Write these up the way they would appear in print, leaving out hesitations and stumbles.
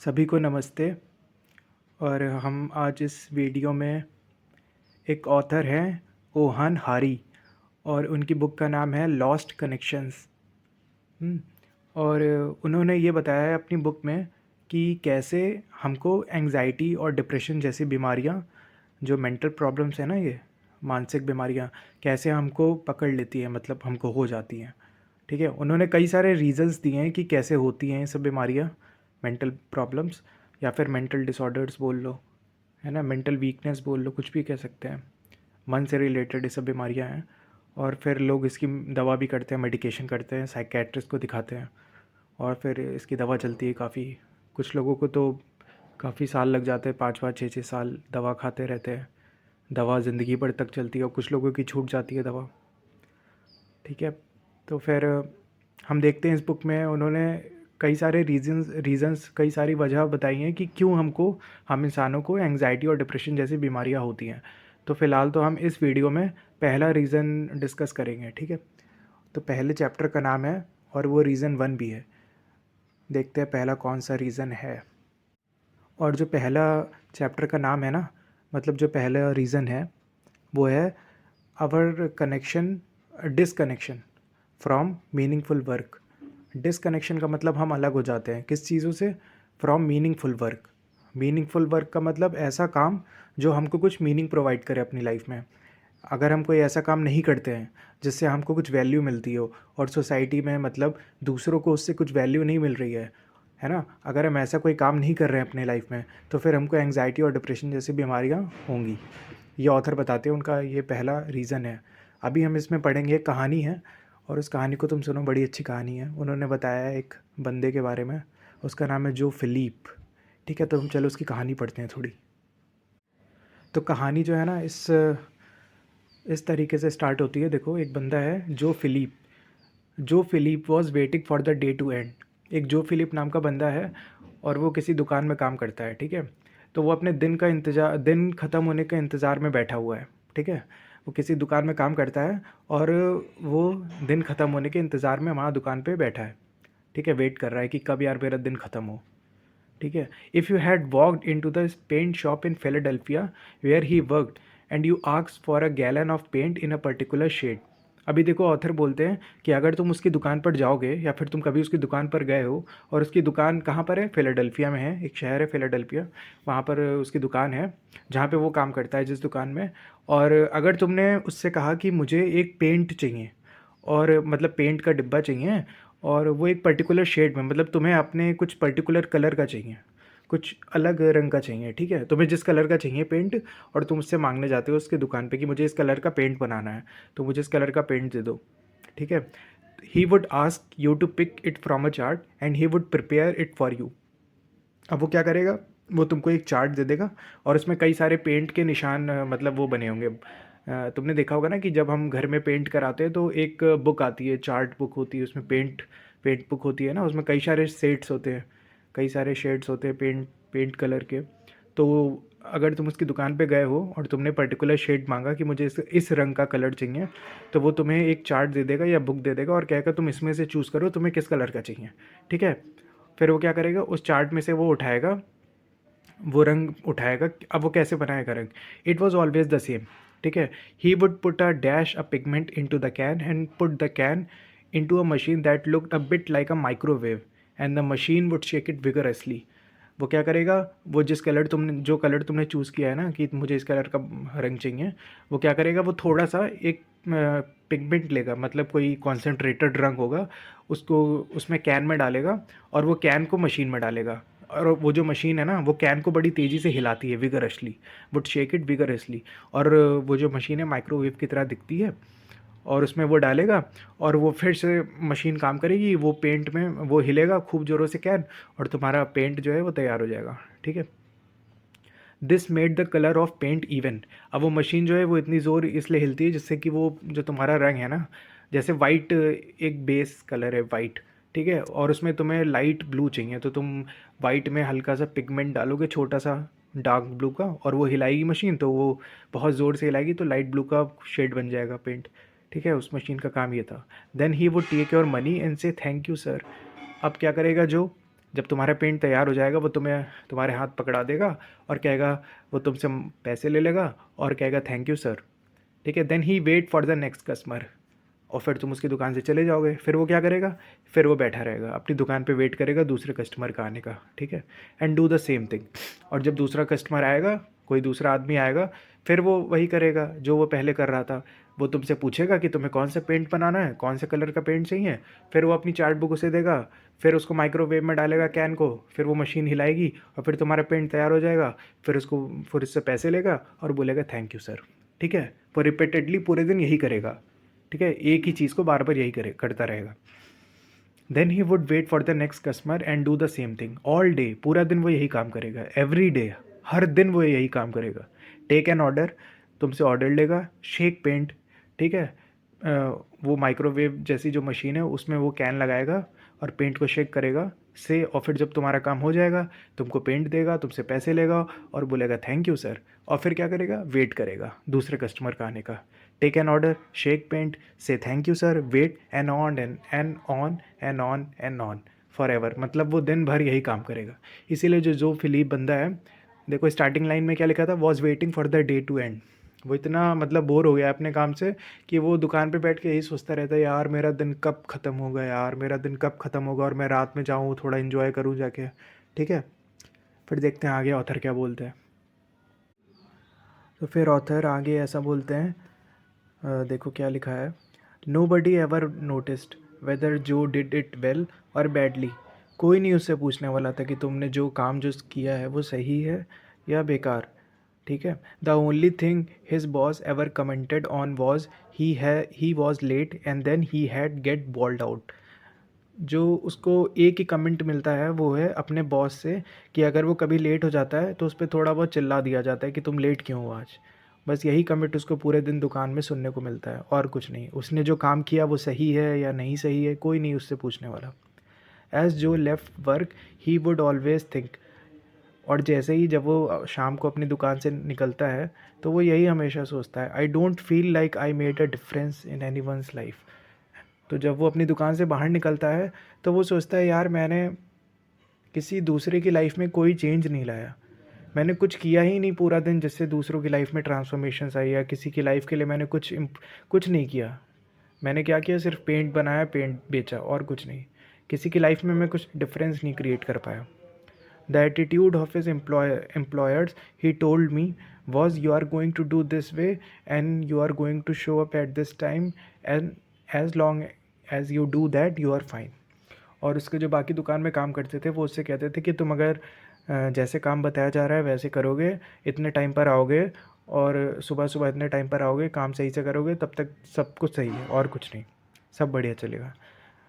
सभी को नमस्ते। और हम आज इस वीडियो में एक ऑथर हैं ओहान हारी, और उनकी बुक का नाम है लॉस्ट कनेक्शंस। और उन्होंने ये बताया है अपनी बुक में कि कैसे हमको एंग्जाइटी और डिप्रेशन जैसी बीमारियां, जो मेंटल प्रॉब्लम्स है ना, ये मानसिक बीमारियां कैसे हमको पकड़ लेती है, मतलब हमको हो जाती हैं। ठीक है, उन्होंने कई सारे रीजंस दिए हैं कि कैसे होती हैं ये सब बीमारियां, मेंटल प्रॉब्लम्स या फिर मेंटल डिसऑर्डर्स बोल लो, है ना, मेंटल वीकनेस बोल लो, कुछ भी कह सकते हैं। मन से रिलेटेड ये सब बीमारियां हैं। और फिर लोग इसकी दवा भी करते हैं, मेडिकेशन करते हैं, साइकेट्रिस्ट को दिखाते हैं, और फिर इसकी दवा चलती है काफ़ी। कुछ लोगों को तो काफ़ी साल लग जाते हैं, 5-5 6-6 साल दवा खाते रहते हैं। दवा ज़िंदगी भर तक चलती है और कुछ लोगों की छूट जाती है दवा। ठीक है, तो फिर हम देखते हैं इस बुक में उन्होंने कई सारे रीजंस कई सारी वजह बताई हैं कि क्यों हम इंसानों को एंग्जाइटी और डिप्रेशन जैसी बीमारियां होती हैं। तो फ़िलहाल तो हम इस वीडियो में पहला रीज़न डिस्कस करेंगे। ठीक है, तो पहले चैप्टर का नाम है और वो रीज़न 1 भी है। देखते हैं पहला कौन सा रीज़न है। और जो पहला चैप्टर का नाम है ना, मतलब जो पहला रीज़न है वो है our connection disconnection from meaningful work. Disconnection का मतलब हम अलग हो जाते हैं किस चीज़ों से? From meaningful work. Meaningful work का मतलब ऐसा काम जो हमको कुछ मीनिंग प्रोवाइड करे अपनी लाइफ में। अगर हम कोई ऐसा काम नहीं करते हैं जिससे हमको कुछ वैल्यू मिलती हो, और सोसाइटी में मतलब दूसरों को उससे कुछ वैल्यू नहीं मिल रही है ना, अगर हम ऐसा कोई काम नहीं कर रहे हैं अपने लाइफ में, तो फिर हमको एंग्जाइटी और डिप्रेशन जैसी बीमारियां होंगी। ये ऑथर बताते हैं, उनका ये पहला रीज़न है। अभी हम इसमें पढ़ेंगे, एक कहानी है, और उस कहानी को तुम सुनो, बड़ी अच्छी कहानी है। उन्होंने बताया है एक बंदे के बारे में, उसका नाम है जो फिलिप। ठीक है, तो हम चलो उसकी कहानी पढ़ते हैं थोड़ी। तो कहानी जो है ना, इस तरीके से स्टार्ट होती है। देखो, एक बंदा है Joe Philip was waiting for the day to end. एक जो फिलिप नाम का बंदा है, और वो किसी दुकान में काम करता है। ठीक है, तो वो अपने दिन ख़त्म होने के इंतज़ार में बैठा हुआ है। ठीक है, वो किसी दुकान में काम करता है, और वो दिन ख़त्म होने के इंतज़ार में वहाँ दुकान पे बैठा है। ठीक है, वेट कर रहा है कि कब यार मेरा दिन ख़त्म हो। ठीक है, if you had walked in to the paint shop in Philadelphia where he worked and you asked for a gallon of paint in a particular shade. अभी देखो, ऑथर बोलते हैं कि अगर तुम उसकी दुकान पर जाओगे, या फिर तुम कभी उसकी दुकान पर गए हो, और उसकी दुकान कहाँ पर है? फिलाडेल्फिया में है, एक शहर है फिलाडेल्फिया, वहाँ पर उसकी दुकान है जहाँ पे वो काम करता है, जिस दुकान में। और अगर तुमने उससे कहा कि मुझे एक पेंट चाहिए, और मतलब पेंट का डिब्बा चाहिए, और वो एक पर्टिकुलर शेड में, मतलब तुम्हें अपने कुछ पर्टिकुलर कलर का चाहिए, कुछ अलग रंग का चाहिए। ठीक है, तुम्हें जिस कलर का चाहिए पेंट, और तुम उससे मांगने जाते हो उसकी दुकान पे कि मुझे इस कलर का पेंट बनाना है, तो मुझे इस कलर का पेंट दे दो। ठीक है, he would ask you to pick it from a chart and he would prepare it for you. अब वो क्या करेगा? वो तुमको एक चार्ट दे देगा, और उसमें कई सारे पेंट के निशान, मतलब वो बने होंगे। तुमने देखा होगा ना कि जब हम घर में पेंट कराते हैं तो एक बुक आती है, चार्ट बुक होती है, उसमें पेंट पेंट बुक होती है ना, उसमें कई सारे सेट्स होते हैं, कई सारे शेड्स होते हैं पेंट कलर के। तो अगर तुम उसकी दुकान पे गए हो और तुमने पर्टिकुलर शेड मांगा कि मुझे इस रंग का कलर चाहिए, तो वो तुम्हें एक चार्ट दे देगा या बुक दे देगा, और कहेगा तुम इसमें से चूज़ करो तुम्हें किस कलर का चाहिए। ठीक है, फिर वो क्या करेगा? उस चार्ट में से वो रंग उठाएगा। अब वो कैसे बनाएगा रंग? It was always the same. ठीक है, he would put a dash a pigment in to the can and put the can into a machine that looked a bit like a microwave, and the machine would shake it vigorously. वो क्या करेगा? वो जो colour तुमने choose किया है ना कि मुझे इस कलर का रंग चाहिए, वो क्या करेगा? वो थोड़ा सा एक पिगमेंट लेगा, मतलब कोई कॉन्सेंट्रेटेड रंग होगा, उसको उसमें कैन में डालेगा, और वो कैन को मशीन में डालेगा। और वो जो मशीन है ना, वो कैन को बड़ी तेज़ी से हिलाती है, vigorously, would shake it vigorously. और वो जो मशीन है माइक्रोवेव की तरह दिखती है, और उसमें वो डालेगा, और वो फिर से मशीन काम करेगी, वो पेंट में वो हिलेगा खूब ज़ोरों से कैन, और तुम्हारा पेंट जो है वो तैयार हो जाएगा। ठीक है, this made the colour of paint even. अब वो मशीन जो है वो इतनी ज़ोर इसलिए हिलती है जिससे कि वो जो तुम्हारा रंग है ना, जैसे वाइट एक बेस कलर है वाइट, ठीक है, और उसमें तुम्हें लाइट ब्लू चाहिए, तो तुम वाइट में हल्का सा पिगमेंट डालोगे, छोटा सा डार्क ब्लू का, और वो हिलाएगी मशीन, तो वो बहुत ज़ोर से हिलाएगी, तो लाइट ब्लू का शेड बन जाएगा पेंट। ठीक है, उस मशीन का काम ये था। Then he would take your money and say thank you sir. अब क्या करेगा जो जब तुम्हारा पेंट तैयार हो जाएगा वो तुम्हें तुम्हारे हाथ पकड़ा देगा और कहेगा, वो तुमसे पैसे ले लेगा और कहेगा थैंक यू सर, ठीक है। Then he wait for the next customer, और फिर तुम उसकी दुकान से चले जाओगे। फिर वो क्या करेगा, फिर वो बैठा रहेगा अपनी दुकान पे, वेट करेगा दूसरे कस्टमर का आने का, ठीक है। And do the same thing. और जब दूसरा कस्टमर आएगा, कोई दूसरा आदमी आएगा, फिर वो वही करेगा जो वो पहले कर रहा था। वो तुमसे पूछेगा कि तुम्हें कौन सा पेंट बनाना है, कौन से कलर का पेंट चाहिए। फिर वो अपनी चार्ट बुक उसे देगा, फिर उसको माइक्रोवेव में डालेगा कैन को, फिर वो मशीन हिलाएगी और फिर तुम्हारा पेंट तैयार हो जाएगा। फिर उससे पैसे लेगा और बोलेगा थैंक यू सर, ठीक है। वो रिपीटेडली पूरे दिन यही करेगा, ठीक है। एक ही चीज़ को बार बार यही करता रहेगा। Then he would wait for the next customer and do the same thing all day. पूरा दिन वो यही काम करेगा, एवरी डे, हर दिन वो यही काम करेगा। टेक एन ऑर्डर, तुमसे ऑर्डर लेगा, शेक पेंट, ठीक है। वो माइक्रोवेव जैसी जो मशीन है उसमें वो कैन लगाएगा और पेंट को शेक करेगा से, और फिर जब तुम्हारा काम हो जाएगा तुमको पेंट देगा, तुमसे पैसे लेगा और बोलेगा थैंक यू सर। और फिर क्या करेगा, वेट करेगा दूसरे कस्टमर का आने का। Take an order, shake paint, say thank you sir, wait, and on and on and on and on forever. मतलब वो दिन भर यही काम करेगा। इसीलिए जो फिलिप बंदा है, देखो स्टार्टिंग लाइन में क्या लिखा था, was waiting for the day to end. वो इतना मतलब बोर हो गया अपने काम से कि वो दुकान पे बैठ के यही सोचता रहता है, यार मेरा दिन कब ख़त्म होगा, यार मेरा दिन कब ख़त्म होगा और मैं रात में जाऊँ थोड़ा इन्जॉय करूँ जाके, ठीक है। फिर देखते हैं आगे ऑथर क्या बोलते हैं। तो फिर ऑथर आगे ऐसा बोलते हैं, देखो क्या लिखा है। नो बडी एवर नोटिस्ड वेदर जो डिड इट वेल और बैडली। कोई नहीं उससे पूछने वाला था कि तुमने जो काम जो किया है वो सही है या बेकार, ठीक है। The only thing his boss ever commented on was he was late and then he had get bawled out. जो उसको एक ही कमेंट मिलता है वो है अपने बॉस से कि अगर वो कभी लेट हो जाता है तो उस पर थोड़ा बहुत चिल्ला दिया जाता है कि तुम लेट क्यों हो आज। बस यही कमेंट उसको पूरे दिन दुकान में सुनने को मिलता है और कुछ नहीं। उसने जो काम किया वो सही है या नहीं सही है, कोई नहीं उससे पूछने वाला। एज जो left work he would always think. और जैसे ही जब वो शाम को अपनी दुकान से निकलता है तो वो यही हमेशा सोचता है, I don't feel like I made a difference in any one's life. तो जब वो अपनी दुकान से बाहर निकलता है तो वो सोचता है, यार मैंने किसी दूसरे की लाइफ में कोई चेंज नहीं लाया, मैंने कुछ किया ही नहीं पूरा दिन जिससे दूसरों की लाइफ में ट्रांसफॉर्मेशंस आई, या किसी की लाइफ के लिए मैंने कुछ नहीं किया। मैंने क्या किया, सिर्फ पेंट बनाया, पेंट बेचा और कुछ नहीं। किसी की लाइफ में मैं कुछ डिफरेंस नहीं क्रिएट कर पाया। The attitude of his employers, he told me, was you are going to do this way and you are going to show up at this time, and as long as you do that you are fine. और उसके जो बाकी दुकान में काम करते थे वो उससे कहते थे कि तुम अगर जैसे काम बताया जा रहा है वैसे करोगे, इतने टाइम पर आओगे और सुबह सुबह इतने टाइम पर आओगे, काम सही से करोगे, तब तक सब कुछ सही है और कुछ नहीं, सब बढ़िया चलेगा।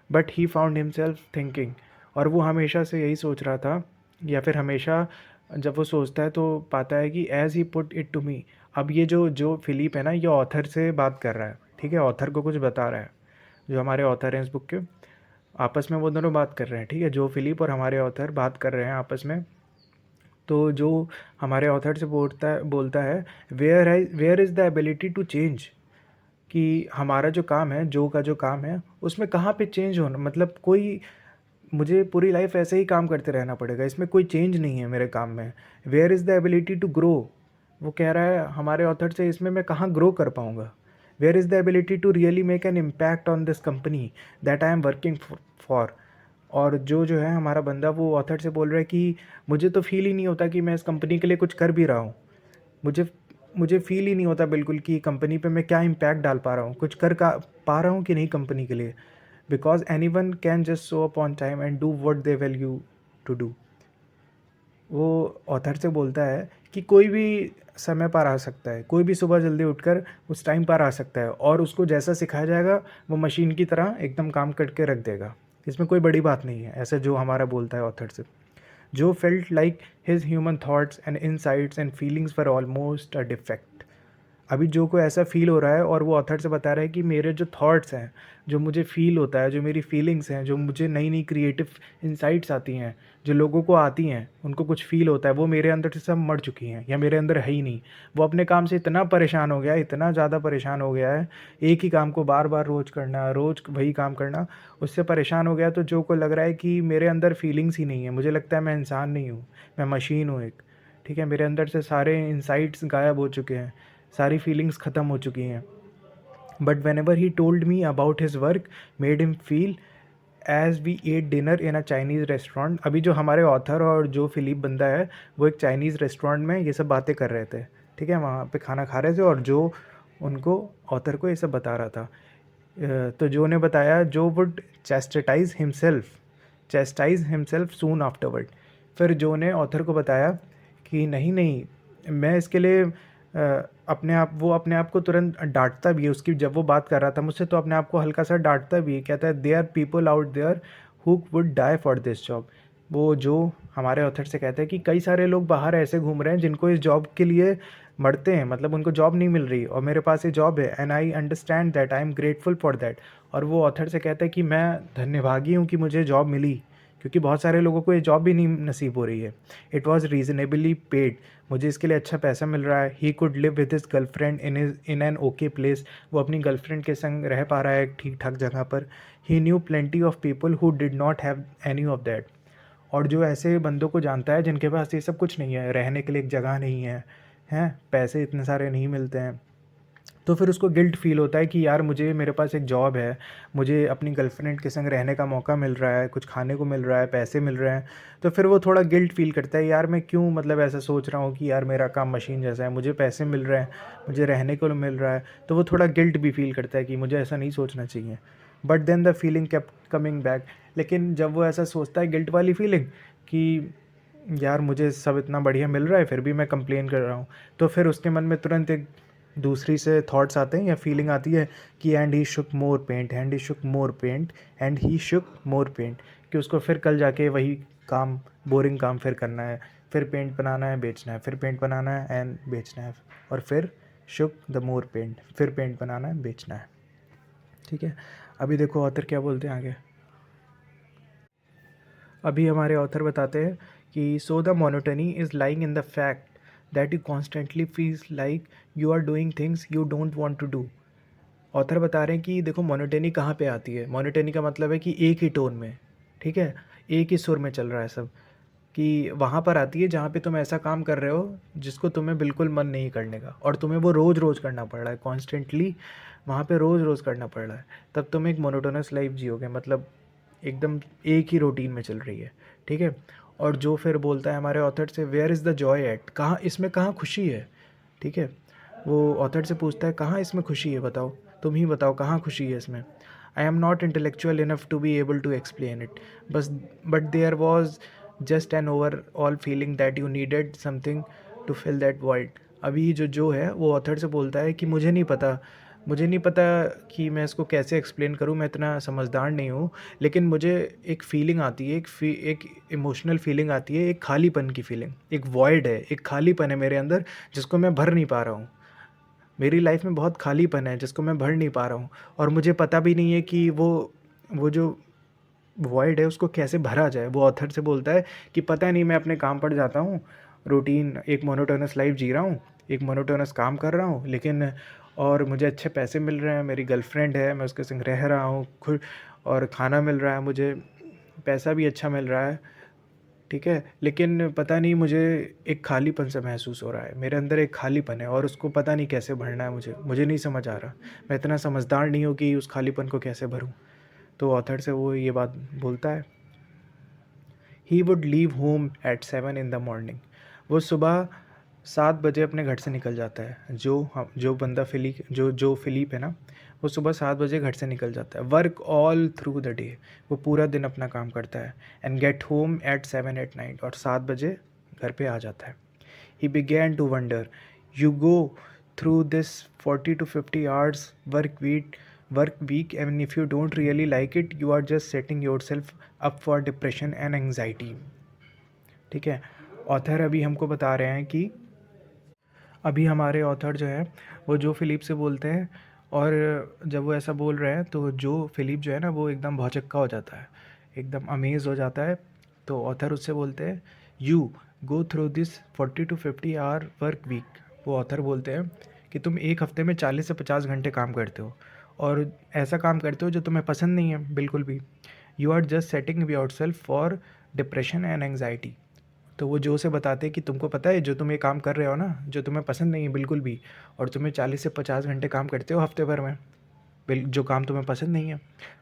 But he found himself thinking. और वो हमेशा से यही सोच रहा था, या फिर हमेशा जब वो सोचता है तो पाता है कि as he put it to me. अब ये जो जो फिलिप है ना, ये ऑथर से बात कर रहा है, ठीक है, ऑथर को कुछ बता रहा है। जो हमारे ऑथर हैं इस बुक के, आपस में वो दोनों बात कर रहे हैं, ठीक है। जो फिलिप और हमारे ऑथर बात कर रहे हैं आपस में। तो जो हमारे ऑथर से बोलता है where is the ability to change. कि हमारा जो काम है, जो का जो काम है, उसमें कहाँ पे चेंज होना, मतलब कोई, मुझे पूरी लाइफ ऐसे ही काम करते रहना पड़ेगा, इसमें कोई चेंज नहीं है मेरे काम में। Where is the ability to grow. वो कह रहा है हमारे ऑथर से, इसमें मैं कहाँ ग्रो कर पाऊँगा। Where is the ability to really make an impact on this company that I am working for. और जो है हमारा बंदा, वो ऑथर से बोल रहा है कि मुझे तो फील ही नहीं होता कि मैं इस कंपनी के लिए कुछ कर भी रहा हूँ। मुझे मुझे फील ही नहीं होता बिल्कुल कि कंपनी पे मैं क्या इम्पैक्ट डाल पा रहा हूँ, कुछ कर का पा रहा हूँ कि नहीं कंपनी के लिए। Because anyone can just show up on time and do what they value to do. वो ऑथर से बोलता है कि कोई भी समय पर आ सकता है, कोई भी सुबह जल्दी उठकर उस टाइम पर आ सकता है और उसको जैसा सिखाया जाएगा वो मशीन की तरह एकदम काम करके रख देगा। इसमें कोई बड़ी बात नहीं है, ऐसा जो हमारा बोलता है ऑथर से। जो felt like his human thoughts and insights and feelings were almost a defect. अभी जो को ऐसा फ़ील हो रहा है और वो ऑथर से बता रहा है कि मेरे जो थॉट्स हैं, जो मुझे फ़ील होता है, जो मेरी फीलिंग्स हैं, जो मुझे नई-नई क्रिएटिव इनसाइट्स आती हैं, जो लोगों को आती हैं, उनको कुछ फ़ील होता है, वो मेरे अंदर से सब मर चुकी हैं या मेरे अंदर है ही नहीं। वो अपने काम से इतना परेशान हो गया है, इतना ज़्यादा परेशान हो गया है, एक ही काम को बार-बार रोज़ करना, रोज़ वही काम करना, उससे परेशान हो गया। तो जो को लग रहा है कि मेरे अंदर फीलिंग्स ही नहीं है, मुझे लगता है मैं इंसान नहीं हूँ, मैं मशीन हूँ एक, ठीक है? मेरे अंदर से सारे इनसाइट्स गायब हो चुके हैं, सारी फीलिंग्स ख़त्म हो चुकी हैं। But whenever he told me about his work made him feel as we ate dinner in a Chinese restaurant. अभी जो हमारे ऑथर और जो फिलिप बंदा है, वो एक चाइनीज़ रेस्टोरेंट में ये सब बातें कर रहे थे, ठीक है? वहाँ पे खाना खा रहे थे और जो उनको ऑथर को ये सब बता रहा था। तो जो ने बताया जो वुड चैस्टाइज हिमसेल्फ सून आफ्टरवर्ड। फिर जो ने ऑथर को बताया कि नहीं नहीं, मैं इसके लिए अपने आप को तुरंत डांटता भी है। उसकी जब वो बात कर रहा था मुझसे तो अपने आप को हल्का सा डांटता भी है। कहता है they are people out there who would die for this job. वो जो हमारे ऑथर से कहते हैं कि कई सारे लोग बाहर ऐसे घूम रहे हैं जिनको इस जॉब के लिए मरते हैं, मतलब उनको जॉब नहीं मिल रही और मेरे पास ये जॉब है and I understand that, I am grateful for that. और वो ऑथर से कहता है कि मैं धन्यभागी हूँ कि मुझे जॉब मिली, क्योंकि बहुत सारे लोगों को ये जॉब भी नहीं नसीब हो रही है। इट वॉज रीजनेबली पेड, मुझे इसके लिए अच्छा पैसा मिल रहा है। He could live with his girlfriend in an okay place, वो अपनी गर्लफ्रेंड के संग रह पा रहा है एक ठीक ठाक जगह पर। He knew plenty of people who did not have any of that. और जो ऐसे बंदों को जानता है जिनके पास ये सब कुछ नहीं है, रहने के लिए एक जगह नहीं है, हैं पैसे इतने सारे नहीं मिलते हैं, तो फिर उसको गिल्ट फील होता है कि यार मुझे मेरे पास एक जॉब है, मुझे अपनी गर्लफ्रेंड के संग रहने का मौका मिल रहा है, कुछ खाने को मिल रहा है, पैसे मिल रहे हैं। तो फिर वो थोड़ा गिल्ट फील करता है, यार मैं क्यों मतलब ऐसा सोच रहा हूँ कि यार मेरा काम मशीन जैसा है, मुझे पैसे मिल रहे हैं, मुझे रहने को मिल रहा है। तो वो थोड़ा गिल्ट भी फील करता है कि मुझे ऐसा नहीं सोचना चाहिए। But then the feeling kept coming back. लेकिन जब वो ऐसा सोचता है, गिल्ट वाली फीलिंग कि यार मुझे सब इतना बढ़िया मिल रहा है फिर भी मैं कंप्लेन कर रहा हूँ, तो फिर उसके मन में तुरंत एक दूसरी से थॉट्स आते हैं या फीलिंग आती है कि and he shook more paint, and he shook more paint, and he shook more paint, कि उसको फिर कल जाके वही काम, बोरिंग काम फिर करना है, फिर पेंट बनाना है, बेचना है, फिर पेंट बनाना है एंड बेचना है, और फिर शुक द मोर पेंट, फिर पेंट बनाना है, बेचना है। ठीक है, अभी देखो ऑथर क्या बोलते हैं आगे। अभी हमारे ऑथर बताते हैं कि so the monotony is lying in the fact that you constantly feels like you are doing things you don't want to do. Author बता रहे हैं कि देखो मोनोटनी कहाँ पे आती है। मोनोटनी का मतलब है कि एक ही टोन में, ठीक है, एक ही सुर में चल रहा है सब, कि वहाँ पर आती है जहाँ पे तुम ऐसा काम कर रहे हो जिसको तुम्हें बिल्कुल मन नहीं करने का और तुम्हें वो रोज़ रोज़ करना पड़ रहा है, कॉन्स्टेंटली वहाँ पे रोज़ रोज़ करना पड़ रहा है। तब तुम एक मोनोटोनस लाइफ जियोगे, मतलब एकदम एक ही रूटीन में चल रही है, ठीक है। और जो फिर बोलता है हमारे ऑथर से, where is the joy at, कहाँ इसमें कहाँ खुशी है, ठीक है। वो ऑथर से पूछता है कहाँ इसमें खुशी है, बताओ, तुम ही बताओ कहाँ खुशी है इसमें। I am not intellectual enough to be able to explain it, बस but there was just an overall feeling that you needed something to fill that void. अभी जो है वो ऑथर से बोलता है कि मुझे नहीं पता कि मैं इसको कैसे एक्सप्लेन करूँ, मैं इतना समझदार नहीं हूँ, लेकिन मुझे एक फ़ीलिंग आती है, एक इमोशनल फीलिंग आती है, एक खालीपन की फीलिंग, एक वॉइड है, एक खालीपन है मेरे अंदर जिसको मैं भर नहीं पा रहा हूँ। मेरी लाइफ में बहुत खालीपन है जिसको मैं भर नहीं पा रहा हूँ, और मुझे पता भी नहीं है कि वो जो वॉइड है उसको कैसे भरा जाए। वो ऑथर से बोलता है कि पता नहीं, मैं अपने काम पर जाता हूँ, रूटीन एक मोनोटोनस लाइफ जी रहा हूँ, एक मोनोटोनस काम कर रहा हूँ, लेकिन और मुझे अच्छे पैसे मिल रहे हैं, मेरी गर्लफ्रेंड है, मैं उसके संग रह रहा हूँ खुद, और खाना मिल रहा है, मुझे पैसा भी अच्छा मिल रहा है, ठीक है, लेकिन पता नहीं मुझे एक खालीपन सा महसूस हो रहा है, मेरे अंदर एक खालीपन है और उसको पता नहीं कैसे भरना है। मुझे नहीं समझ आ रहा, मैं इतना समझदार नहीं हूँ कि उस खालीपन को कैसे भरूँ। तो ऑथर से वो ये बात बोलता है। He would leave home at 7 in the morning, वो सुबह 7 बजे अपने घर से निकल जाता है। जो बंदा जो फिलिप है ना, वो सुबह 7 बजे घर से निकल जाता है। Work all through the day, वो पूरा दिन अपना काम करता है। And get home at 7 at night, और 7 बजे घर पे आ जाता है। He began to wonder, you go through this 40 to 50 hours work week, and if you don't really like it, you are just setting yourself up for depression and anxiety। ठीक है, author अभी हमको बता रहे हैं कि अभी हमारे ऑथर जो है वो जो फिलिप से बोलते हैं, और जब वो ऐसा बोल रहे हैं तो जो फिलिप जो है ना वो एकदम भौचक्का हो जाता है, एकदम अमेज़ हो जाता है। तो ऑथर उससे बोलते हैं, you go through this 40 to 50 hour work week. वो ऑथर बोलते हैं कि तुम एक हफ्ते में 40 से 50 घंटे काम करते हो, और ऐसा काम करते हो जो तुम्हें पसंद नहीं है बिल्कुल भी। You are just setting yourself for depression and anxiety. तो वो जो उसे बताते हैं कि तुमको पता है जो तुम ये काम कर रहे हो ना, जो तुम्हें पसंद नहीं है बिल्कुल भी, और तुम्हें 40 से 50 घंटे काम करते हो हफ्ते भर में, जो काम तुम्हें पसंद नहीं है,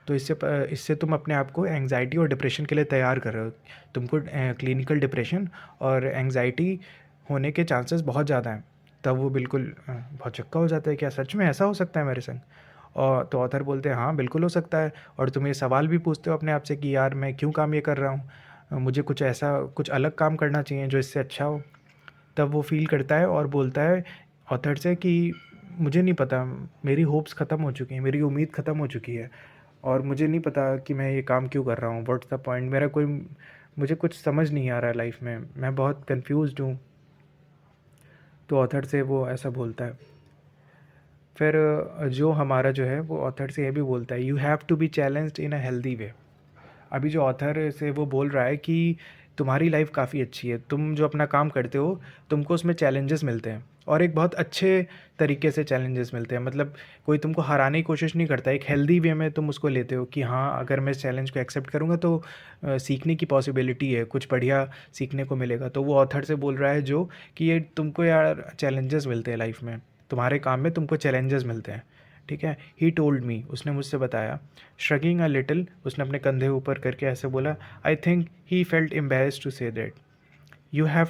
तो इससे तुम अपने आप को एंग्जाइटी और डिप्रेशन के लिए तैयार कर रहे हो। तुमको क्लिनिकल डिप्रेशन और एंग्जाइटी होने के चांसेस बहुत ज़्यादा हैं। तब वो बिल्कुल भौचक्का हो जाता है, क्या सच में ऐसा हो सकता है मेरे संग? और तो ऑथर बोलते हैं, हाँ बिल्कुल हो सकता है। और तुम ये सवाल भी पूछते हो अपने आप से कि यार मैं क्यों काम ये कर रहा हूँ, मुझे कुछ अलग काम करना चाहिए जो इससे अच्छा हो। तब वो फ़ील करता है और बोलता है ऑथर से कि मुझे नहीं पता, मेरी होप्स ख़त्म हो चुकी हैं, मेरी उम्मीद ख़त्म हो चुकी है, और मुझे नहीं पता कि मैं ये काम क्यों कर रहा हूँ, व्हाट्स द पॉइंट, मुझे कुछ समझ नहीं आ रहा है लाइफ में, मैं बहुत कन्फ्यूज़्ड हूँ। तो ऑथर से वो ऐसा बोलता है। फिर जो हमारा जो है वो ऑथर से ये भी बोलता है, you have to be challenged in a healthy way. अभी जो ऑथर से वो बोल रहा है कि तुम्हारी लाइफ काफ़ी अच्छी है, तुम जो अपना काम करते हो तुमको उसमें चैलेंजेस मिलते हैं, और एक बहुत अच्छे तरीके से चैलेंजेस मिलते हैं। मतलब कोई तुमको हराने की कोशिश नहीं करता, एक हेल्दी वे में तुम उसको लेते हो कि हाँ अगर मैं इस चैलेंज को एक्सेप्ट करूँगा तो सीखने की पॉसिबिलिटी है, कुछ बढ़िया सीखने को मिलेगा। तो वो ऑथर से बोल रहा है जो कि ये तुमको यार चैलेंजेस मिलते हैं लाइफ में, तुम्हारे काम में तुमको चैलेंजेस मिलते हैं, ठीक है। ही टोल्ड मी, उसने मुझसे बताया। श्रगिंग अ लिटिल, उसने अपने कंधे ऊपर करके ऐसे बोला, I think he felt embarrassed to say that. You have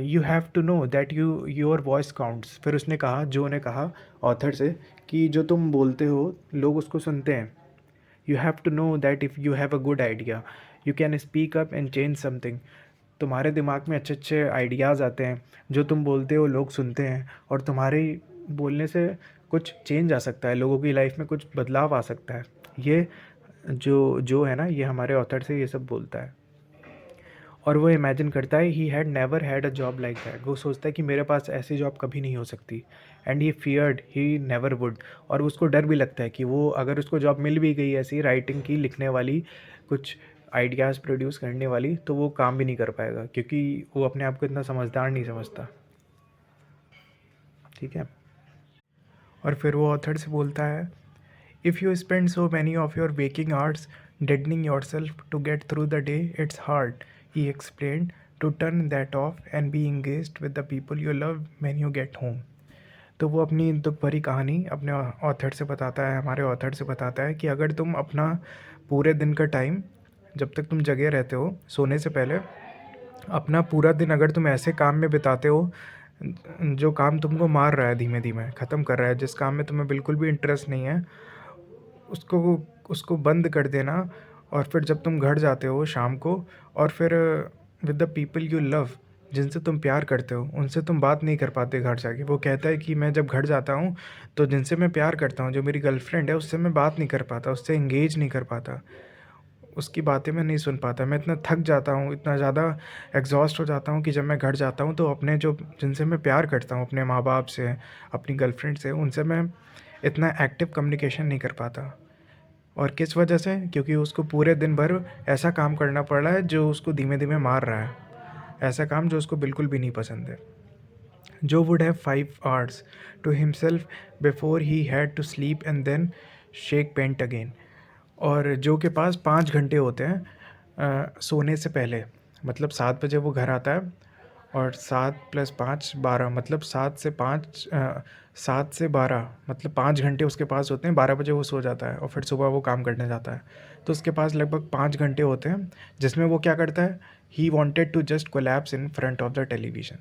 you have to know that your voice counts. फिर उसने कहा, जो ने कहा ऑथर से, कि जो तुम बोलते हो लोग उसको सुनते हैं। You have to know that if you have a good idea you can speak up and change something. तुम्हारे दिमाग में अच्छे अच्छे आइडियाज़ आते हैं, जो तुम बोलते हो लोग सुनते हैं, और तुम्हारे बोलने से कुछ चेंज आ सकता है, लोगों की लाइफ में कुछ बदलाव आ सकता है। ये जो जो है ना, ये हमारे ऑथर से ये सब बोलता है। और वो इमेजिन करता है, ही had never had a job like that. वो सोचता है कि मेरे पास ऐसी जॉब कभी नहीं हो सकती। And he feared he never would. और उसको डर भी लगता है कि वो अगर उसको जॉब मिल भी गई ऐसी राइटिंग की, लिखने वाली, कुछ आइडियाज़ प्रोड्यूस करने वाली, तो वो काम भी नहीं कर पाएगा, क्योंकि वो अपने आप को इतना समझदार नहीं समझता, ठीक है। और फिर वो ऑथर से बोलता है, if you spend so many of your waking hours deadening yourself to get through the day, it's hard, he explained, to turn that off and be engaged with the people you love when you get home. तो वो अपनी दुख भरी कहानी अपने author से बताता है, हमारे ऑथर से बताता है कि अगर तुम अपना पूरे दिन का टाइम, जब तक तुम जगे रहते हो सोने से पहले, अपना पूरा दिन अगर तुम ऐसे काम में बिताते हो जो काम तुमको मार रहा है, धीमे धीमे ख़त्म कर रहा है, जिस काम में तुम्हें बिल्कुल भी इंटरेस्ट नहीं है, उसको उसको बंद कर देना। और फिर जब तुम घर जाते हो शाम को, और फिर with the people you love, जिनसे तुम प्यार करते हो, उनसे तुम बात नहीं कर पाते घर जाके। वो कहता है कि मैं जब घर जाता हूँ तो जिनसे मैं प्यार करता हूँ, जो मेरी गर्लफ्रेंड है, उससे मैं बात नहीं कर पाता, उससे इंगेज नहीं कर पाता, उसकी बातें मैं नहीं सुन पाता। मैं इतना थक जाता हूँ, इतना ज़्यादा एग्जॉस्ट हो जाता हूँ कि जब मैं घर जाता हूँ तो अपने जो जिनसे मैं प्यार करता हूँ, अपने माँ बाप से, अपनी गर्लफ्रेंड से, उनसे मैं इतना एक्टिव कम्युनिकेशन नहीं कर पाता। और किस वजह से? क्योंकि उसको पूरे दिन भर ऐसा काम करना पड़ रहा है जो उसको धीमे धीमे मार रहा है, ऐसा काम जो उसको बिल्कुल भी नहीं पसंद है। Joe would have 5 hours to himself before he had to sleep and then shake paint again. और जो के पास 5 घंटे होते हैं सोने से पहले, मतलब 7 बजे वो घर आता है, और 7 + 5 12, मतलब 7 से 12, मतलब 5 घंटे उसके पास होते हैं। 12 बजे वो सो जाता है और फिर सुबह वो काम करने जाता है। तो उसके पास लगभग 5 घंटे होते हैं, जिसमें वो क्या करता है, he wanted to just collapse in front of the television.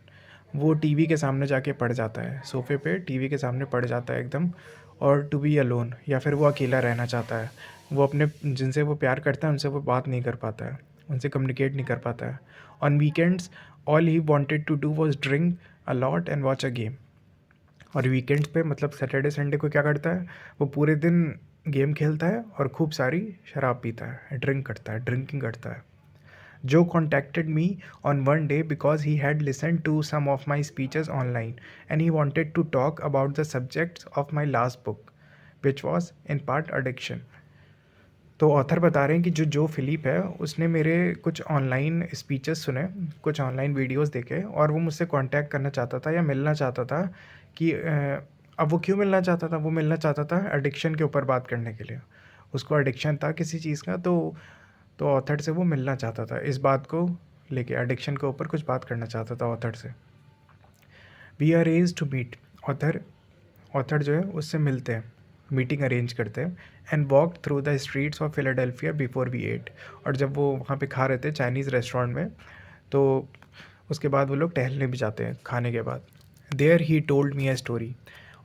वो टीवी के सामने जाके पड़ जाता है, सोफे पे टीवी के सामने पड़ जाता है एकदम, और टू बी अलोन, या फिर वो अकेला रहना चाहता है। वो अपने जिनसे वो प्यार करता है उनसे वो बात नहीं कर पाता है, उनसे कम्युनिकेट नहीं कर पाता है। On weekends all he wanted to do was drink a lot and watch a game. और वीकेंड्स पे, मतलब सैटरडे संडे को क्या करता है, वो पूरे दिन गेम खेलता है और खूब सारी शराब पीता है, ड्रिंकिंग करता है। Joe contacted me on one day because he had listened to some of my speeches online and he wanted to talk about the subjects of my last book, which was in part addiction. तो author बता रहे हैं कि जो Philip है उसने मेरे कुछ ऑनलाइन स्पीचेस सुने, कुछ ऑनलाइन वीडियोस देखे और वो मुझसे कांटेक्ट करना चाहता था या मिलना चाहता था कि अब वो क्यों मिलना चाहता था? वो मिलना चाहता था एडिक्शन के ऊपर बात करने के लिए। उसको एडिक्शन था किसी चीज़ का, तो ऑथर से वो मिलना चाहता था, इस बात को लेके एडिक्शन के ऊपर कुछ बात करना चाहता था ऑथर से। We arranged to meet, author जो है उससे मिलते हैं, मीटिंग अरेंज करते हैं and walk through the streets of Philadelphia before we ate. और जब वो वहाँ पे खा रहे थे चाइनीज़ रेस्टोरेंट में, तो उसके बाद वो लोग टहलने भी जाते हैं खाने के बाद। There he told me a story,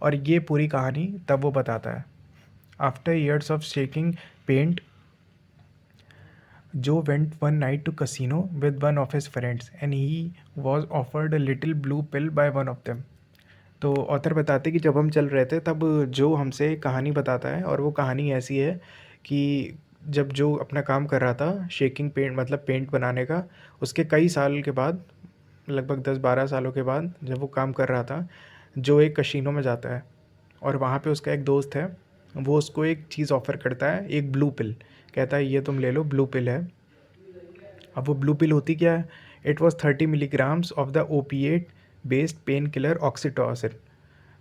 और ये पूरी कहानी तब वो बताता है। After years of shaking paint, Joe went one night to casino with one of his friends and he was offered a little blue pill by one of them. तो author बताते कि जब हम चल रहे थे तब जो हमसे एक कहानी बताता है, और वो कहानी ऐसी है कि जब जो अपना काम कर रहा था शेकिंग पेंट मतलब पेंट बनाने का, उसके कई साल के बाद, लगभग 10-12 सालों के बाद जब वो काम कर रहा था, जो एक कशीनो में जाता है और वहाँ पे उसका एक दोस्त है, वो उसको एक चीज़ ऑफ़र करता है, एक ब्लू पिल। कहता है ये तुम ले लो, ब्लू पिल है। अब वो ब्लू पिल होती क्या है? It was 30 milligrams of the opiate based pain killer oxytocin.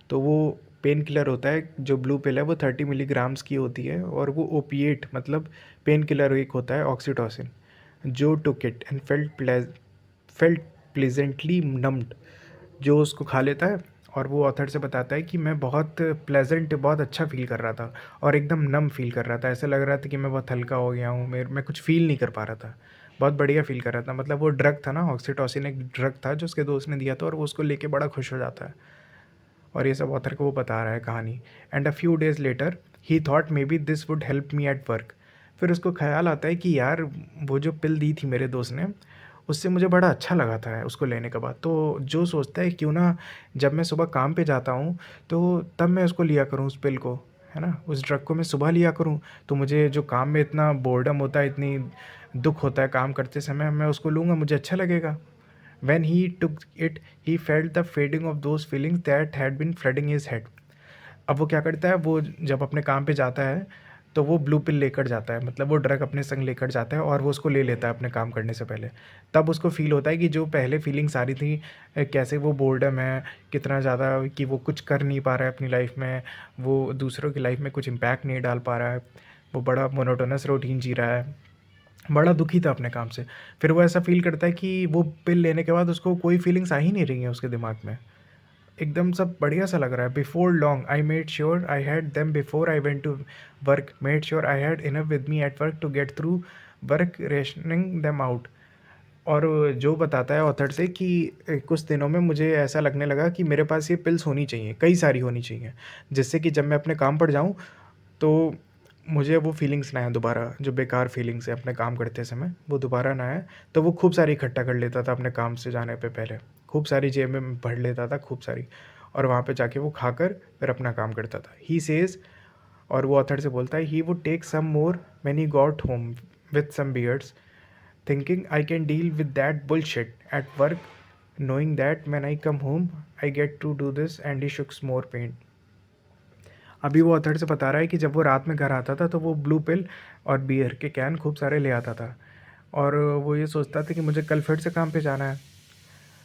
तो वो पेन किलर होता है, जो ब्लू पिल है वो 30 मिलीग्राम्स की होती है, और वो ओपिएट मतलब पेन किलर एक होता है ऑक्सीटोसिन। जो took it and felt pleasantly numbed, जो उसको खा लेता है और वो ऑथर से बताता है कि मैं बहुत प्लेजेंट, बहुत अच्छा फ़ील कर रहा था और एकदम नम फ़ील कर रहा था। ऐसा लग रहा था कि मैं बहुत हल्का हो गया हूँ, मैं कुछ फ़ील नहीं कर पा रहा था, बहुत बढ़िया फ़ील कर रहा था। मतलब वो ड्रग था ना, ऑक्सीटोसिन एक ड्रग था जो उसके दोस्त ने दिया था और वो उसको लेके बड़ा खुश हो जाता है। और ये सब ऑथर को वो बता रहा है कहानी। And a few days later he thought maybe this would help me at work. फिर उसको ख्याल आता है कि यार वो जो पिल दी थी मेरे दोस्त ने, उससे मुझे बड़ा अच्छा लगा था उसको लेने के बाद। तो जो सोचता है क्यों ना जब मैं सुबह काम पे जाता हूँ तो तब मैं उसको लिया करूँ उस पिल को, है ना, उस ड्रग को मैं सुबह लिया करूँ। तो मुझे जो काम में इतना बोर्डम होता है, इतनी दुख होता है काम करते समय, मैं उसको लूँगा, मुझे अच्छा लगेगा। When he took it, he felt the fading of those feelings that had been flooding his head. अब वो क्या करता है, वो जब अपने काम पे जाता है तो वो ब्लू पिल लेकर जाता है, मतलब वो ड्रग अपने संग लेकर जाता है और वो उसको ले लेता है अपने काम करने से पहले। तब उसको फ़ील होता है कि जो पहले फीलिंग्स आ रही थी, कैसे वो बोर्डम है, कितना ज़्यादा कि वो कुछ कर नहीं पा रहा है अपनी लाइफ में, वो दूसरों की लाइफ में कुछ इम्पैक्ट नहीं डाल पा रहा है, वो बड़ा मोनोटोनस रूटीन जी रहा है, बड़ा दुखी था अपने काम से। फिर वो ऐसा फ़ील करता है कि वो पिल लेने के बाद उसको कोई फीलिंग्स आ ही नहीं रही हैं उसके दिमाग में। एकदम सब बढ़िया सा लग रहा है। Before long I made sure I had them before I went to work, made sure I had enough with me at work to get through work, rationing them out. और जो बताता है ऑथर से कि कुछ दिनों में मुझे ऐसा लगने लगा कि मेरे पास ये पिल्स होनी चाहिए, कई सारी होनी चाहिए, जिससे कि जब मैं अपने काम पर जाऊँ तो मुझे वो फीलिंग्स ना आए दोबारा, जो बेकार फीलिंग्स है अपने काम करते समय, वो दोबारा ना आए। तो वो खूब सारी इकट्ठा कर लेता था अपने काम से जाने पे पहले, खूब सारी जेब में भर लेता था, खूब सारी, और वहाँ पे जाके वो खाकर फिर अपना काम करता था। ही सेज, और वो ऑथर से बोलता है, he would take some more when he got home with some beers, thinking I can deal with that bullshit at work, knowing that when I come home I get to do this, and he shooks more pain. अभी वो author से बता रहा है कि जब वो रात में घर आता था तो वो ब्लू पिल और बियर के कैन खूब सारे ले आता था, और वो ये सोचता था कि मुझे कल फिर से काम पे जाना है,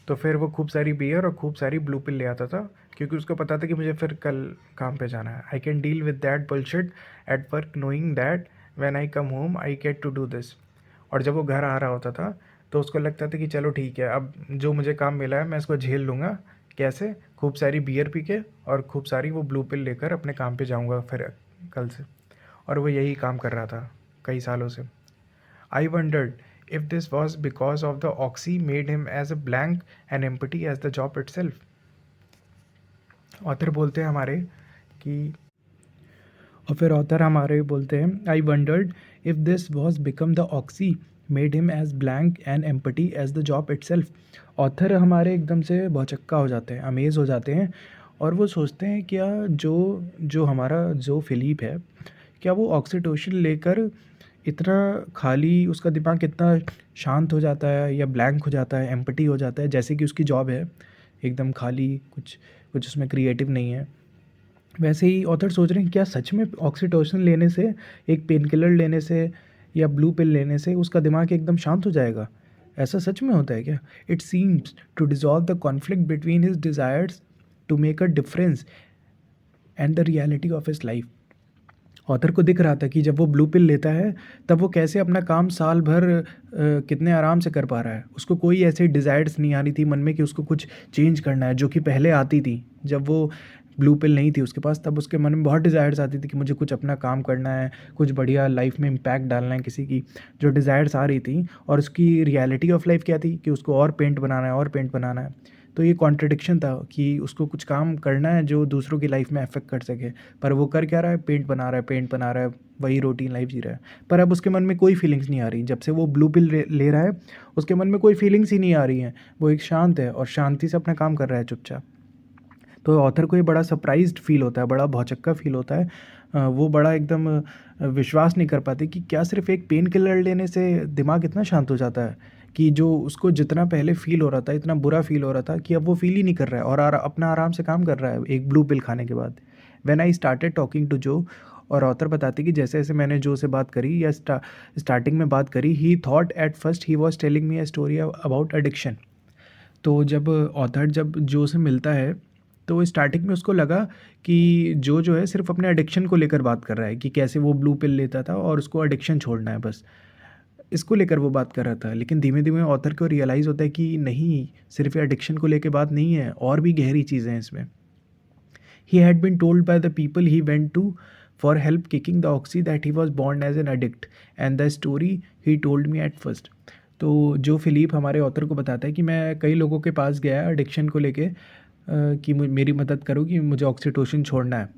तो फिर वो खूब सारी बियर और खूब सारी ब्लू पिल ले आता था, क्योंकि उसको पता था कि मुझे फिर कल काम पे जाना है। I can deal with that bullshit at work knowing that when I come home I get to do this. और जब वो घर आ रहा होता था तो उसको लगता था कि चलो ठीक है, अब जो मुझे काम मिला है मैं इसको झेल लूँगा। कैसे? खूब सारी बियर पी के और खूब सारी वो ब्लू पिल लेकर अपने काम पे जाऊँगा फिर कल से। और वो यही काम कर रहा था कई सालों से। I wondered if this was because of the oxy made him as a blank and empty as the job itself. Author बोलते हैं हमारे कि, और फिर ऑथर हमारे बोलते हैं, I wondered if this was become the oxy made him as blank and empty as the job itself. Author हमारे एकदम से भौचक्का हो जाते हैं, अमेज़ हो जाते हैं, और वो सोचते हैं क्या जो जो हमारा जो फिलिप है, क्या वो ऑक्सीटोसिन लेकर इतना खाली उसका दिमाग कितना शांत हो जाता है या ब्लैंक हो जाता है, एम्प्टी हो जाता है, जैसे कि उसकी जॉब है एकदम खाली, कुछ कुछ उसमें क्रिएटिव नहीं है। वैसे ही ऑथर सोच रहे हैं क्या सच में ऑक्सीटोसिन लेने से, एक पेन किलर लेने से या ब्लू पिल लेने से उसका दिमाग एकदम शांत हो जाएगा? ऐसा सच में होता है क्या? It seems to dissolve the conflict between his desires to make a difference and the reality of his life. Author को दिख रहा था कि जब वो ब्लू पिल लेता है तब वो कैसे अपना काम साल भर कितने आराम से कर पा रहा है। उसको कोई ऐसे डिज़ायर्स नहीं आ रही थी मन में कि उसको कुछ चेंज करना है, जो कि पहले आती थी जब वो ब्लू पिल नहीं थी उसके पास। तब उसके मन में बहुत डिज़ायर्स आती थी कि मुझे कुछ अपना काम करना है, कुछ बढ़िया लाइफ में इम्पैक्ट डालना है किसी की, जो डिज़ायर्स आ रही थी। और उसकी रियलिटी ऑफ लाइफ क्या थी कि उसको और पेंट बनाना है और पेंट बनाना है। तो ये कॉन्ट्रडिक्शन था कि उसको कुछ काम करना है जो दूसरों की लाइफ में अफेक्ट कर सके, पर वो कर क्या रहा है? पेंट बना रहा है, पेंट बना रहा है, वही रूटीन लाइफ जी रहा है। पर अब उसके मन में कोई फीलिंग्स नहीं आ रही। जब से वो ब्लू पिल ले रहा है उसके मन में कोई फीलिंग्स ही नहीं आ रही हैं। वो एक शांत है और शांति से अपना काम कर रहा है चुपचाप। तो ऑथर को ये बड़ा सरप्राइज्ड फील होता है, बड़ा भौचक्का फील होता है। वो बड़ा एकदम विश्वास नहीं कर पाते कि क्या सिर्फ एक पेन किलर लेने से दिमाग इतना शांत हो जाता है कि जो उसको जितना पहले फ़ील हो रहा था, इतना बुरा फ़ील हो रहा था, कि अब वो फ़ील ही नहीं कर रहा है और अपना आराम से काम कर रहा है एक ब्लू पिल खाने के बाद। When I started talking to Joe, और ऑथर बताती कि जैसे जैसे मैंने जो से बात करी या स्टार्टिंग में बात करी, ही thought at first he was telling me a story about addiction. तो जब ऑथर जब जो से मिलता है तो स्टार्टिंग में उसको लगा कि जो है सिर्फ अपने एडिक्शन को लेकर बात कर रहा है कि कैसे वो ब्लू पिल लेता था और उसको एडिक्शन छोड़ना है बस, इसको लेकर वो बात कर रहा था। लेकिन धीमे धीमे ऑथर को रियलाइज़ होता है कि नहीं, सिर्फ एडिक्शन को लेकर बात नहीं है, और भी गहरी चीज़ें हैं इसमें। He had been told by the people he went to for help kicking the oxy that he was born as an addict and the story he told me at first. तो जो फिलिप हमारे author को बताता है कि मैं कई लोगों के पास गया एडिक्शन को लेके कि मेरी मदद करो कि मुझे ऑक्सीटोसिन छोड़ना है।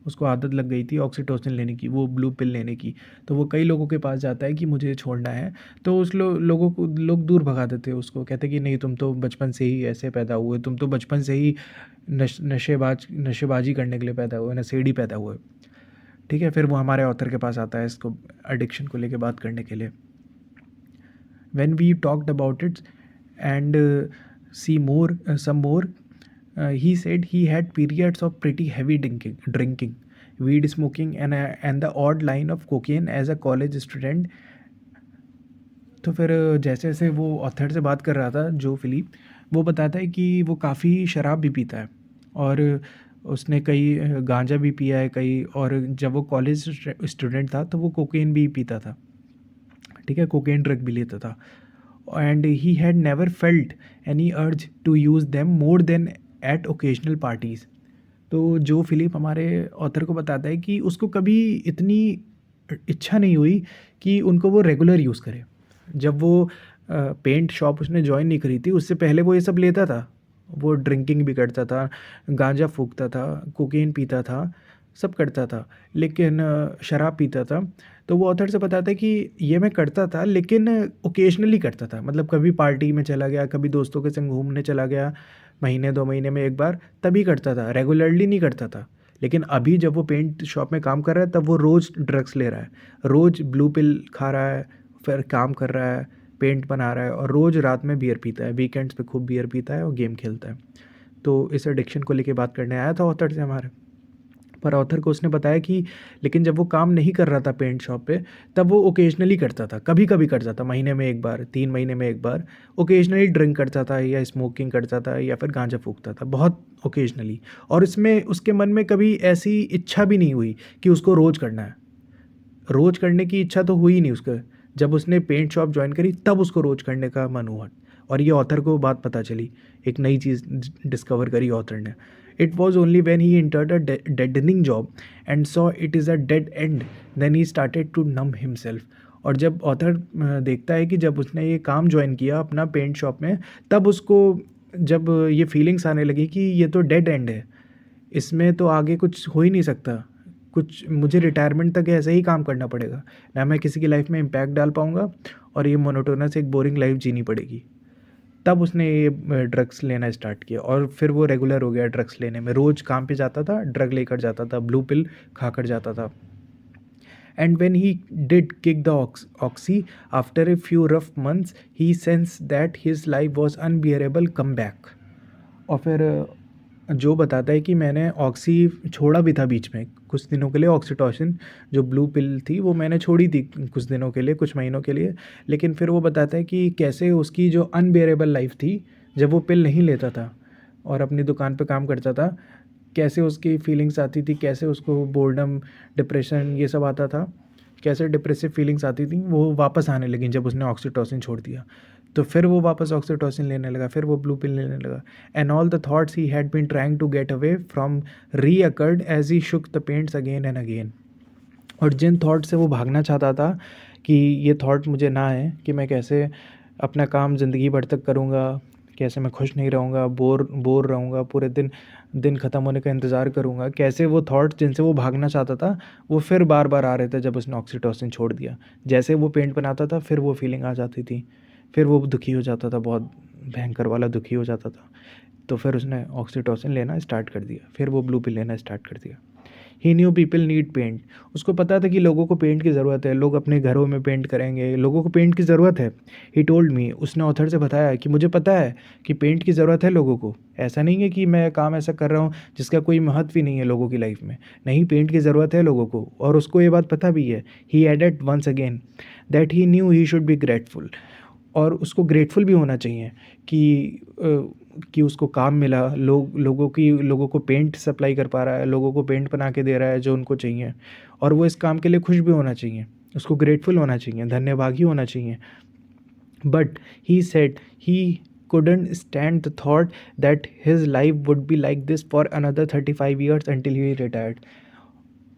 उसको आदत लग गई थी ऑक्सीटोसिन लेने की, वो ब्लू पिल लेने की। तो वो कई लोगों के पास जाता है कि मुझे छोड़ना है। तो उस लोगों को लोग दूर भगा देते हैं उसको, कहते कि नहीं, तुम तो बचपन से ही ऐसे पैदा हुए, तुम तो बचपन से ही नशेबाजी करने के लिए पैदा हुए, नशेड़ी पैदा हुए। ठीक है, फिर वो हमारे ऑथर के पास आता है इसको एडिक्शन को लेके बात करने के लिए। When we talked about it and see more some more, he said he had periods of pretty heavy drinking, weed smoking, and the odd line of cocaine as a college student. तो फिर जैसे जैसे वो author से बात कर रहा था जो फिलिप, वो बताता है कि वो काफ़ी शराब भी पीता है और उसने कई गांजा भी पिया है कई, और जब वो कॉलेज स्टूडेंट था तो वो कोकेन भी पीता था। ठीक है, कोकेन ड्रग भी लेता था। And he had never felt any urge to use them more than at occasional parties. तो जो फिलिप हमारे ऑथर को बताता है कि उसको कभी इतनी इच्छा नहीं हुई कि उनको वो रेगुलर यूज़ करे। जब वो पेंट शॉप उसने ज्वाइन नहीं करी थी उससे पहले वो ये सब लेता था, वो ड्रिंकिंग भी करता था, गांजा फूकता था, कोकेन पीता था, सब करता था, लेकिन शराब पीता था। तो वो ऑथर से बताता है कि ये मैं करता था लेकिन ओकेजनली करता था, मतलब कभी पार्टी में चला गया, कभी दोस्तों के संग घूमने चला गया, महीने 2 महीने में एक बार, तभी करता था, रेगुलरली नहीं करता था। लेकिन अभी जब वो पेंट शॉप में काम कर रहा है तब वो रोज़ ड्रग्स ले रहा है, रोज़ ब्लू पिल खा रहा है, फिर काम कर रहा है, पेंट बना रहा है, और रोज़ रात में बियर पीता है, वीकेंड्स पे खूब बियर पीता है और गेम खेलता है। तो इस एडिक्शन को लेके बात करने आया था ऑथर से हमारे। पर ऑथर को उसने बताया कि लेकिन जब वो काम नहीं कर रहा था पेंट शॉप पे, तब वो ओकेजनली करता था, कभी कभी करता था, महीने में एक बार, 3 महीने में एक बार ओकेजनली ड्रिंक करता था या स्मोकिंग करता था या फिर गांजा फूकता था, बहुत ओकेजनली। और इसमें उसके मन में कभी ऐसी इच्छा भी नहीं हुई कि उसको रोज़ करना है। रोज़ करने की इच्छा तो हुई नहीं उसका। जब उसने पेंट शॉप ज्वाइन करी तब उसको रोज़ करने का मन हुआ, और ये ऑथर को बात पता चली, एक नई चीज़ डिस्कवर करी ऑथर ने। It was only when he entered a deadening job and saw it is a dead end then he started to numb himself. और जब ऑथर देखता है कि जब उसने ये काम ज्वाइन किया अपना पेंट शॉप में, तब उसको जब ये फीलिंग्स आने लगी कि ये तो डेड एंड है, इसमें तो आगे कुछ हो ही नहीं सकता, कुछ मुझे रिटायरमेंट तक ऐसे ही काम करना पड़ेगा, ना मैं किसी की लाइफ में इम्पैक्ट डाल पाऊँगा, और ये मोनोटोनस एक बोरिंग लाइफ जीनी पड़ेगी। तब उसने ये ड्रग्स लेना स्टार्ट किया और फिर वो रेगुलर हो गया ड्रग्स लेने में, रोज़ काम पे जाता था, ड्रग लेकर जाता था, ब्लू पिल खाकर जाता था। And when he did kick the oxy, after a few rough months, he sensed that his life was unbearable comeback. और फिर जो बताता है कि मैंने ऑक्सी छोड़ा भी था बीच में कुछ दिनों के लिए, ऑक्सीटोसिन जो ब्लू पिल थी वो मैंने छोड़ी थी कुछ दिनों के लिए, कुछ महीनों के लिए, लेकिन फिर वो बताता है कि कैसे उसकी जो अनबेरेबल लाइफ थी जब वो पिल नहीं लेता था और अपनी दुकान पे काम करता था, कैसे उसकी फीलिंग्स आती थी, कैसे उसको बोर्डम, डिप्रेशन ये सब आता था, कैसे डिप्रेसिव फीलिंग्स आती थी, वो वापस आने लगी जब उसने ऑक्सीटोसिन छोड़ दिया। तो फिर वो वापस ऑक्सीटोसिन लेने लगा, फिर वो ब्लू पिल लेने लगा। And all the thoughts he had been trying to get away from recurred as he shook the pants again and again. और जिन थॉट से वो भागना चाहता था कि ये थॉट मुझे ना आए, कि मैं कैसे अपना काम ज़िंदगी भर तक करूँगा, कैसे मैं खुश नहीं रहूँगा, बोर रहूँगा, पूरे दिन ख़त्म होने का इंतज़ार करूँगा, कैसे वो थॉट्स जिनसे वो भागना चाहता था वो फिर बार बार आ रहे थे जब उसने ऑक्सीटोसिन छोड़ दिया। जैसे वो पेंट बनाता था फिर वो फीलिंग आ जाती थी, फिर वो दुखी हो जाता था, बहुत भयंकर वाला दुखी हो जाता था। तो फिर उसने ऑक्सीटोसिन लेना स्टार्ट कर दिया, फिर वो ब्लू पिल लेना स्टार्ट कर दिया। ही न्यू पीपल नीड पेंट। उसको पता था कि लोगों को पेंट की ज़रूरत है, लोग अपने घरों में पेंट करेंगे, लोगों को पेंट की ज़रूरत है। ही टोल्ड मी, उसने ऑथर से बताया कि मुझे पता है कि पेंट की ज़रूरत है लोगों को। ऐसा नहीं है कि मैं काम ऐसा कर रहा हूँ जिसका कोई महत्व ही नहीं है लोगों की लाइफ में। नहीं, पेंट की ज़रूरत है लोगों को, और उसको ये बात पता भी है। He added once again that he knew he should be grateful. और उसको ग्रेटफुल भी होना चाहिए कि उसको काम मिला, लोगों को पेंट सप्लाई कर पा रहा है, लोगों को पेंट बना के दे रहा है जो उनको चाहिए, और वो इस काम के लिए खुश भी होना चाहिए, उसको ग्रेटफुल होना चाहिए, धन्यवादी होना चाहिए। But he said he couldn't stand the thought that his life would be like this for another 35 years until he retired.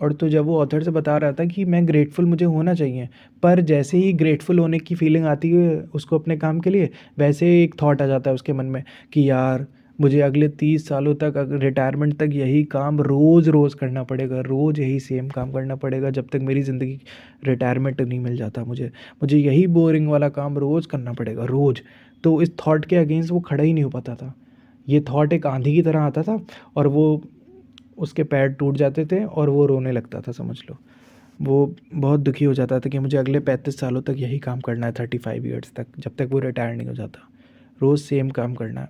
और तो जब वो ऑथर से बता रहा था कि मैं ग्रेटफुल मुझे होना चाहिए, पर जैसे ही ग्रेटफुल होने की फीलिंग आती है उसको अपने काम के लिए, वैसे एक थॉट आ जाता है उसके मन में कि यार मुझे अगले 30 सालों तक, अगर रिटायरमेंट तक यही काम रोज़ रोज़ करना पड़ेगा, रोज़ यही सेम काम करना पड़ेगा जब तक मेरी ज़िंदगी रिटायरमेंट नहीं मिल जाता, मुझे यही बोरिंग वाला काम रोज़ करना पड़ेगा रोज़। तो इस थॉट के अगेंस्ट वो खड़ा ही नहीं हो पाता था। ये थॉट एक आंधी की तरह आता था और वो उसके पैर टूट जाते थे और वो रोने लगता था, समझ लो। वो बहुत दुखी हो जाता था कि मुझे अगले 35 सालों तक यही काम करना है, 35 ईयर्स तक, जब तक वो रिटायर नहीं हो जाता, रोज़ सेम काम करना है।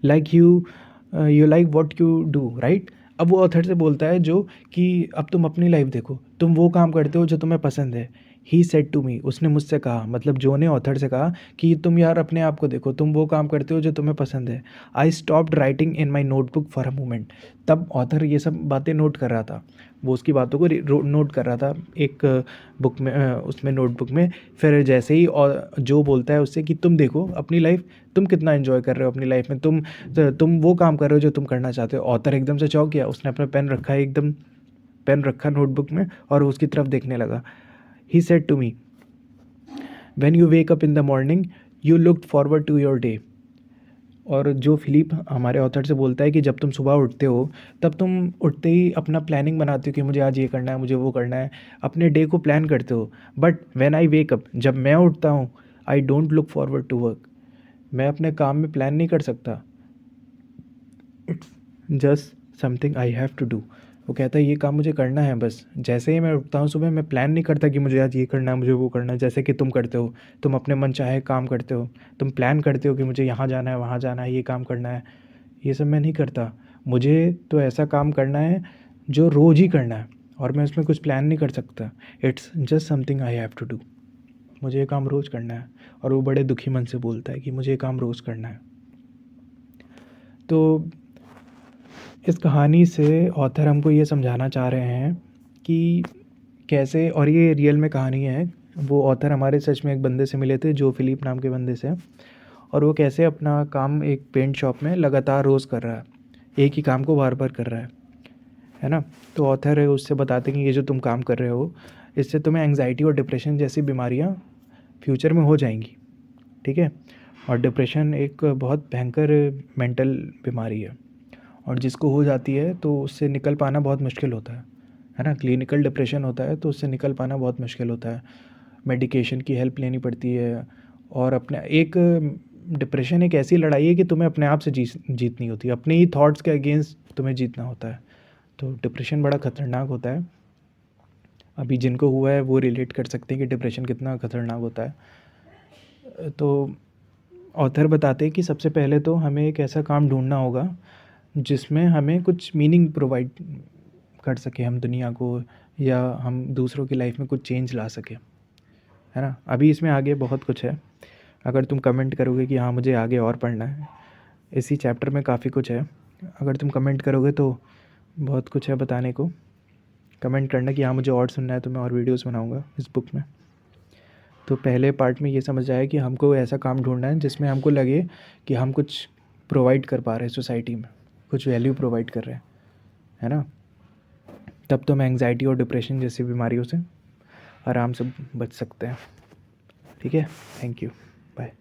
Like you like what you do right. अब वो ऑथर से बोलता है जो कि अब तुम अपनी लाइफ देखो, तुम वो काम करते हो जो तुम्हें पसंद है। ही सेड टू मी, उसने मुझसे कहा, मतलब जो ने ऑथर से कहा कि तुम यार अपने आप को देखो, तुम वो काम करते हो जो तुम्हें पसंद है। I stopped writing in my notebook for a moment. तब ऑथर ये सब बातें नोट कर रहा था, वो उसकी बातों को नोट कर रहा था एक बुक में, उसमें नोटबुक में। फिर जैसे ही और जो बोलता है उससे कि तुम देखो अपनी लाइफ, तुम कितना एंजॉय कर रहे हो अपनी लाइफ में, तुम वो काम कर रहे हो जो तुम करना चाहते हो। ऑथर एकदम से चौंक गया, उसने अपना पेन रखा, एकदम पेन रखा नोटबुक में और उसकी तरफ देखने लगा। He said to me, when you wake up in the morning you look forward to your day. और जो फिलिप हमारे ऑथर से बोलता है कि जब तुम सुबह उठते हो तब तुम उठते ही अपना प्लानिंग बनाते हो कि मुझे आज ये करना है, मुझे वो करना है, अपने डे को प्लान करते हो। But when I wake up, जब मैं उठता हूँ, I don't look forward to work. मैं अपने काम में प्लान नहीं कर सकता, it's just something I have to do. वो कहता है ये काम मुझे करना है बस। जैसे ही मैं उठता हूँ सुबह, मैं प्लान नहीं करता कि मुझे आज ये करना है, मुझे वो करना है, जैसे कि तुम करते हो। तुम अपने मन चाहे काम करते हो, तुम प्लान करते हो कि मुझे यहाँ जाना है, वहाँ जाना है, ये काम करना है। ये सब मैं नहीं करता। मुझे तो ऐसा काम करना है जो रोज़ ही करना है, और मैं उसमें कुछ प्लान नहीं कर सकता। It's just something I have to do. मुझे ये काम रोज़ करना है। और वो बड़े दुखी मन से बोलता है कि मुझे ये काम रोज़ करना है। तो इस कहानी से ऑथर हमको ये समझाना चाह रहे हैं कि कैसे, और ये रियल में कहानी है, वो ऑथर हमारे सच में एक बंदे से मिले थे, जो फिलिप नाम के बंदे से, और वो कैसे अपना काम एक पेंट शॉप में लगातार रोज़ कर रहा है, एक ही काम को बार बार कर रहा है ना। तो ऑथर है उससे बताते हैं कि ये जो तुम काम कर रहे हो, इससे तुम्हें एंग्जाइटी और डिप्रेशन जैसी बीमारियाँ फ्यूचर में हो जाएंगी, ठीक है। और डिप्रेशन एक बहुत भयंकर मेंटल बीमारी है, और जिसको हो जाती है तो उससे निकल पाना बहुत मुश्किल होता है ना। क्लिनिकल डिप्रेशन होता है तो उससे निकल पाना बहुत मुश्किल होता है, मेडिकेशन की हेल्प लेनी पड़ती है। और अपने एक डिप्रेशन एक ऐसी लड़ाई है कि तुम्हें अपने आप से जीतनी होती है, अपने ही थॉट्स के अगेंस्ट तुम्हें जीतना होता है। तो डिप्रेशन बड़ा ख़तरनाक होता है। अभी जिनको हुआ है वो रिलेट कर सकते हैं कि डिप्रेशन कितना खतरनाक होता है। तो ऑथर बताते हैं कि सबसे पहले तो हमें एक ऐसा काम ढूंढना होगा जिसमें हमें कुछ मीनिंग प्रोवाइड कर सके हम दुनिया को, या हम दूसरों की लाइफ में कुछ चेंज ला सके, है ना। अभी इसमें आगे बहुत कुछ है, अगर तुम कमेंट करोगे कि हाँ मुझे आगे और पढ़ना है, इसी चैप्टर में काफ़ी कुछ है, अगर तुम कमेंट करोगे तो बहुत कुछ है बताने को। कमेंट करना कि हाँ मुझे और सुनना है तो मैं और वीडियोस बनाऊंगा इस बुक में। तो पहले पार्ट में ये समझ आया कि हमको ऐसा काम ढूंढना है जिसमें हमको लगे कि हम कुछ प्रोवाइड कर पा रहे हैं सोसाइटी में, कुछ वैल्यू प्रोवाइड कर रहे हैं, है ना। तब तो हम एंग्जाइटी और डिप्रेशन जैसी बीमारियों से आराम से बच सकते हैं। ठीक है, थैंक यू, बाय।